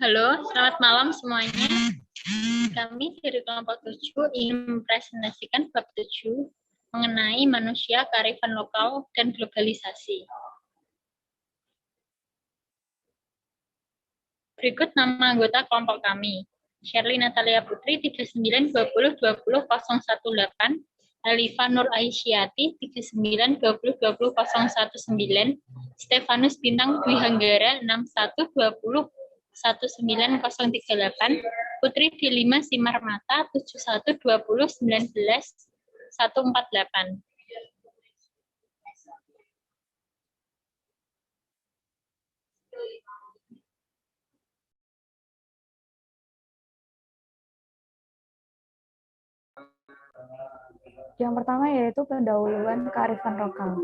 Halo, selamat malam semuanya. Kami dari kelompok 7 ingin mempresentasikan bab 7 mengenai manusia, kearifan lokal, dan globalisasi. Berikut nama anggota kelompok kami. Shirley Natalia Putri 3920202018, Alifa Nur Aisyati 3920202019, Stefanus Bintang Dwi Hanggara 61201938, Putri D5 Simarmata 712019 148. Yang pertama yaitu pendahuluan kearifan lokal.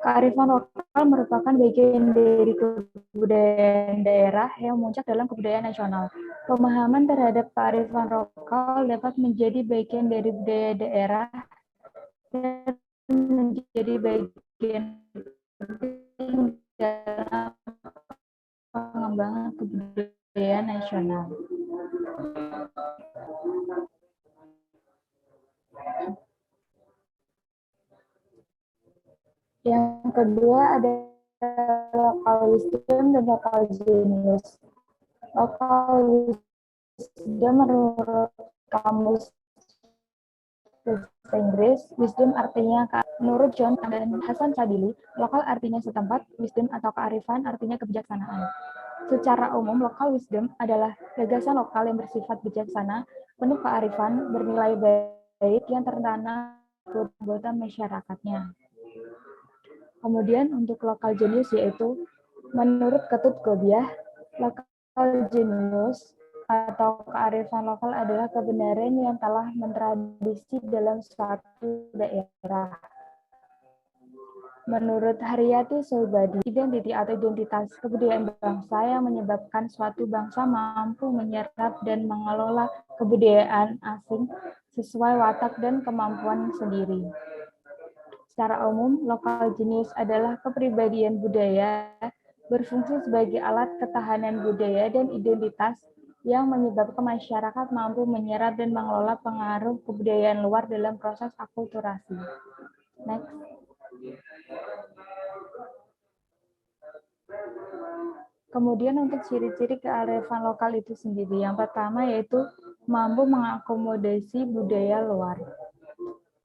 Kearifan lokal merupakan bagian dari kebudayaan daerah yang memuncak dalam kebudayaan nasional. Pemahaman terhadap kearifan lokal dapat menjadi bagian dari budaya daerah dan menjadi bagian penting dalam pengembangan kebudayaan nasional. Yang kedua ada local wisdom dan local genius. Local wisdom menurut kamus bahasa Inggris, wisdom artinya, menurut John dan Hasan Sadili, lokal artinya setempat, wisdom atau kearifan artinya kebijaksanaan. Secara umum, local wisdom adalah gagasan lokal yang bersifat bijaksana, penuh kearifan, bernilai baik yang tertanam di anggota masyarakatnya. Kemudian untuk local genius yaitu menurut Ketut Gobiah, local genius atau kearifan lokal adalah kebenaran yang telah mentradisi dalam suatu daerah. Menurut Haryati Soebadi, identiti atau identitas kebudayaan bangsa yang menyebabkan suatu bangsa mampu menyerap dan mengelola kebudayaan asing sesuai watak dan kemampuan sendiri. Secara umum, lokal genius adalah kepribadian budaya berfungsi sebagai alat ketahanan budaya dan identitas yang menyebabkan masyarakat mampu menyerap dan mengelola pengaruh kebudayaan luar dalam proses akulturasi. Next. Kemudian untuk ciri-ciri kearifan lokal itu sendiri, yang pertama yaitu mampu mengakomodasi budaya luar.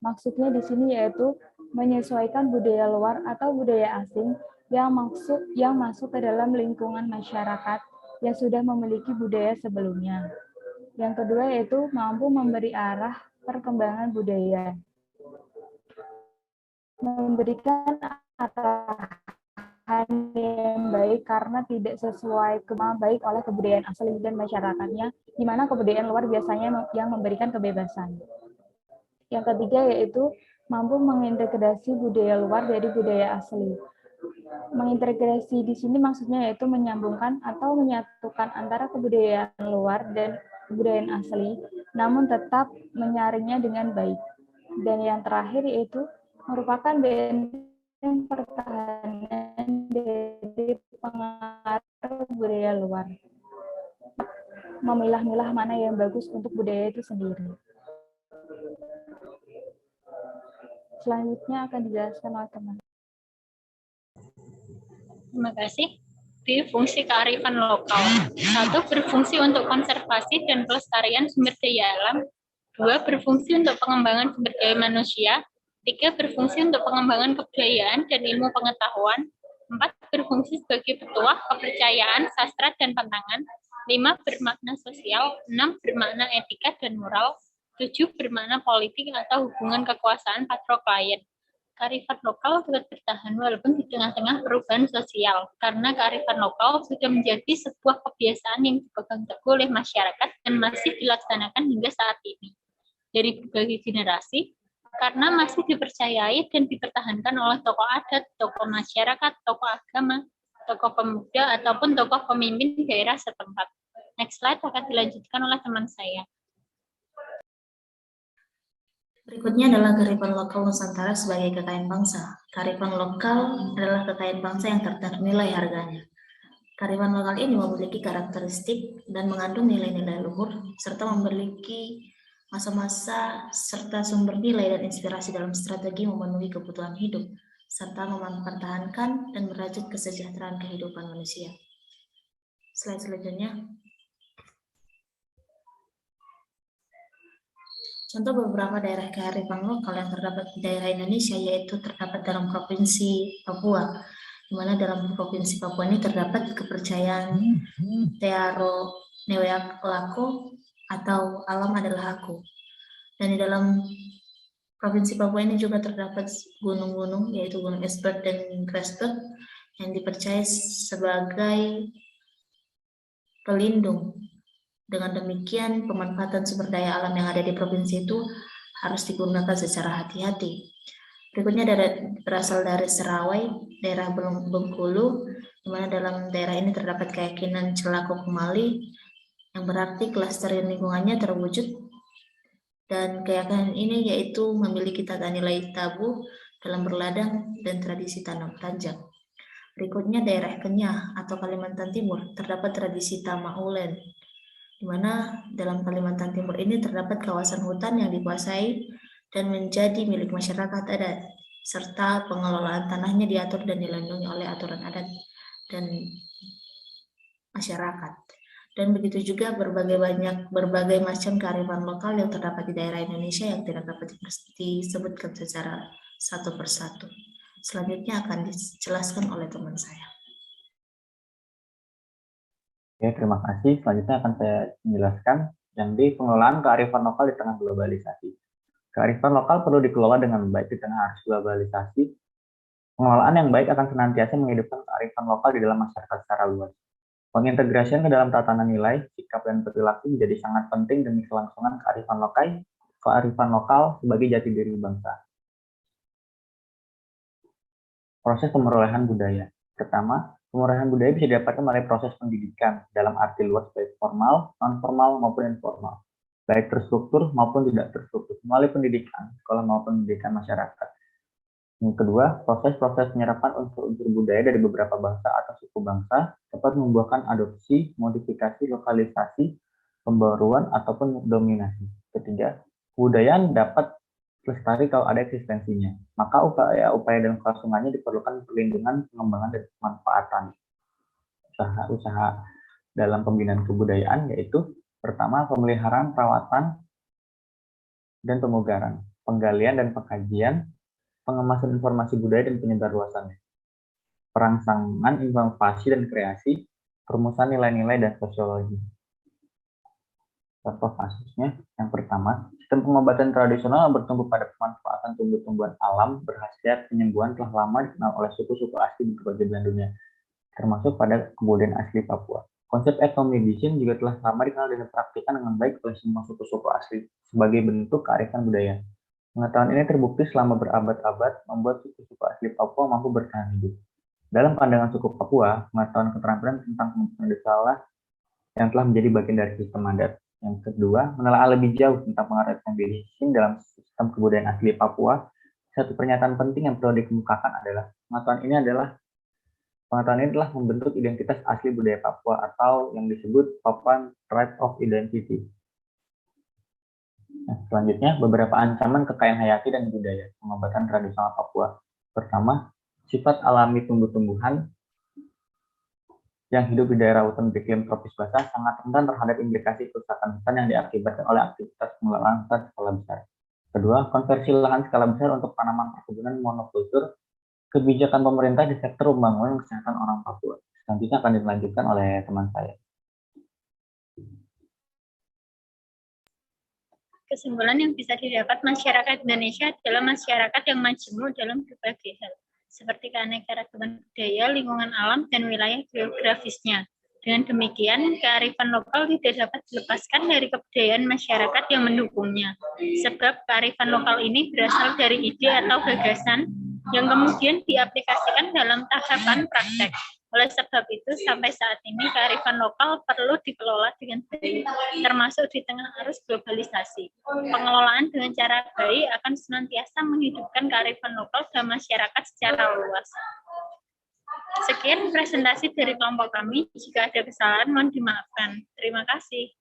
Maksudnya di sini yaitu menyesuaikan budaya luar atau budaya asing yang masuk ke dalam lingkungan masyarakat yang sudah memiliki budaya sebelumnya. Yang kedua yaitu mampu memberi arah perkembangan budaya. Memberikan arahan yang baik karena tidak sesuai kemauan baik oleh kebudayaan asli dan masyarakatnya, di mana kebudayaan luar biasanya yang memberikan kebebasan. Yang ketiga yaitu mampu mengintegrasi budaya luar dari budaya asli. Mengintegrasi di sini maksudnya yaitu menyambungkan atau menyatukan antara kebudayaan luar dan kebudayaan asli, namun tetap menyaringnya dengan baik. Dan yang terakhir yaitu merupakan benteng pertahanan dari pengaruh budaya luar. Memilah-milah mana yang bagus untuk budaya itu sendiri. Selanjutnya akan dijelaskan oleh teman. Terima kasih. B. Fungsi kearifan lokal. 1. Berfungsi untuk konservasi dan pelestarian sumber daya alam. 2. Berfungsi untuk pengembangan sumber daya manusia. 3. Berfungsi untuk pengembangan kebudayaan dan ilmu pengetahuan. 4. Berfungsi sebagai petuah, kepercayaan, sastra, dan pantangan. 5. Bermakna sosial. 6. Bermakna etika dan moral. 7. Bermakna politik atau hubungan kekuasaan patron-klien. Kearifan lokal dapat bertahan walaupun di tengah-tengah perubahan sosial, karena kearifan lokal sudah menjadi sebuah kebiasaan yang dipegang teguh oleh masyarakat dan masih dilaksanakan hingga saat ini. Dari berbagai generasi, karena masih dipercayai dan dipertahankan oleh tokoh adat, tokoh masyarakat, tokoh agama, tokoh pemuda, ataupun tokoh pemimpin daerah setempat. Next slide akan dilanjutkan oleh teman saya. Berikutnya adalah kearifan lokal Nusantara sebagai kekayaan bangsa. Kearifan lokal adalah kekayaan bangsa yang ternilai harganya. Kearifan lokal ini memiliki karakteristik dan mengandung nilai-nilai luhur, serta memiliki masa-masa serta sumber nilai dan inspirasi dalam strategi memenuhi kebutuhan hidup, serta mempertahankan dan merajut kesejahteraan kehidupan manusia. Slide selanjutnya. Contoh beberapa daerah kearifan lokal yang terdapat di daerah Indonesia yaitu terdapat dalam Provinsi Papua, di mana dalam Provinsi Papua ini terdapat kepercayaan Tearo Neweak Lako atau alam adalah aku. Dan di dalam Provinsi Papua ini juga terdapat gunung-gunung yaitu Gunung Esbert dan Grasberg yang dipercaya sebagai pelindung. Dengan demikian, pemanfaatan sumber daya alam yang ada di provinsi itu harus digunakan secara hati-hati. Berikutnya berasal dari Serawai, daerah Bengkulu, di mana dalam daerah ini terdapat keyakinan Celako Kumali, yang berarti kelestarian lingkungannya terwujud. Dan keyakinan ini yaitu memiliki tata nilai tabu dalam berladang dan tradisi tanam tanjak. Berikutnya daerah Kenyah atau Kalimantan Timur, terdapat tradisi Tamaulen, di mana dalam Kalimantan Timur ini terdapat kawasan hutan yang dikuasai dan menjadi milik masyarakat adat, serta pengelolaan tanahnya diatur dan dilindungi oleh aturan adat dan masyarakat. Dan begitu juga berbagai macam kearifan lokal yang terdapat di daerah Indonesia yang tidak dapat disebutkan secara satu persatu. Selanjutnya akan dijelaskan oleh teman saya. Oke, terima kasih. Selanjutnya akan saya menjelaskan yang di pengelolaan kearifan lokal di tengah globalisasi. Kearifan lokal perlu dikelola dengan baik di tengah arus globalisasi. Pengelolaan yang baik akan senantiasa menghidupkan kearifan lokal di dalam masyarakat secara luas. Pengintegrasian ke dalam tatanan nilai, sikap, dan perilaku menjadi sangat penting demi kelangsungan kearifan lokal sebagai jati diri bangsa. Proses pemerolehan budaya. Pertama, pemerolehan budaya bisa didapatkan melalui proses pendidikan dalam arti luas baik formal, non-formal, maupun informal. Baik terstruktur maupun tidak terstruktur, melalui pendidikan, sekolah maupun pendidikan masyarakat. Yang kedua, proses-proses penyerapan unsur-unsur budaya dari beberapa bangsa atau suku bangsa dapat membuahkan adopsi, modifikasi, lokalisasi, pembaruan, ataupun dominasi. Ketiga, kebudayaan dapat lestari kalau ada eksistensinya. Maka upaya dan kelangsungannya diperlukan perlindungan, pengembangan, dan pemanfaatan. Usaha-usaha dalam pembinaan kebudayaan yaitu pertama, pemeliharaan, perawatan, dan pemugaran, penggalian dan pengkajian, pengemasan informasi budaya dan penyebarluasannya, perangsangan inovasi dan kreasi, perumusan nilai-nilai dan sosiologi. Contoh kasusnya, yang pertama, sistem pengobatan tradisional yang bertumbuh pada pemanfaatan tumbuh-tumbuhan alam berkhasiat penyembuhan telah lama dikenal oleh suku-suku asli di berbagai belahan dunia, termasuk pada kebudayaan asli Papua. Konsep ethnomedicine juga telah lama dikenal dan dipraktikkan dengan baik oleh semua suku-suku asli sebagai bentuk kearifan budaya. Pengetahuan ini terbukti selama berabad-abad membuat suku-suku asli Papua mampu bertahan hidup. Dalam pandangan suku Papua, pengetahuan keterampilan tentang pengetahuan desa yang telah menjadi bagian dari sistem adat. Yang kedua, menelaah lebih jauh tentang pengertian medicine dalam sistem kebudayaan asli Papua. Satu pernyataan penting yang perlu dikemukakan adalah pengetahuan ini telah membentuk identitas asli budaya Papua atau yang disebut Papuan Tribe of Identity. Nah, selanjutnya, beberapa ancaman kekayaan hayati dan budaya pengobatan tradisional Papua. Pertama, sifat alami tumbuh-tumbuhan yang hidup di daerah hutan beriklim tropis basah sangat rentan terhadap implikasi kerusakan hutan yang diakibatkan oleh aktivitas pengelolaan hutan skala besar. Kedua, konversi lahan skala besar untuk tanaman perkebunan monokultur, kebijakan pemerintah di sektor pembangunan kesehatan orang Papua. Selanjutnya akan dilanjutkan oleh teman saya. Kesimpulan yang bisa didapat masyarakat Indonesia adalah masyarakat yang majemuk dalam berbagai hal, seperti keanekaragaman budaya, lingkungan alam, dan wilayah geografisnya. Dengan demikian, kearifan lokal tidak dapat dilepaskan dari kebudayaan masyarakat yang mendukungnya, sebab kearifan lokal ini berasal dari ide atau gagasan yang kemudian diaplikasikan dalam tahapan praktek. Oleh sebab itu, sampai saat ini kearifan lokal perlu dikelola dengan baik, termasuk di tengah arus globalisasi. Pengelolaan dengan cara baik akan senantiasa menghidupkan kearifan lokal dan masyarakat secara luas. Sekian presentasi dari kelompok kami. Jika ada kesalahan, mohon dimaafkan. Terima kasih.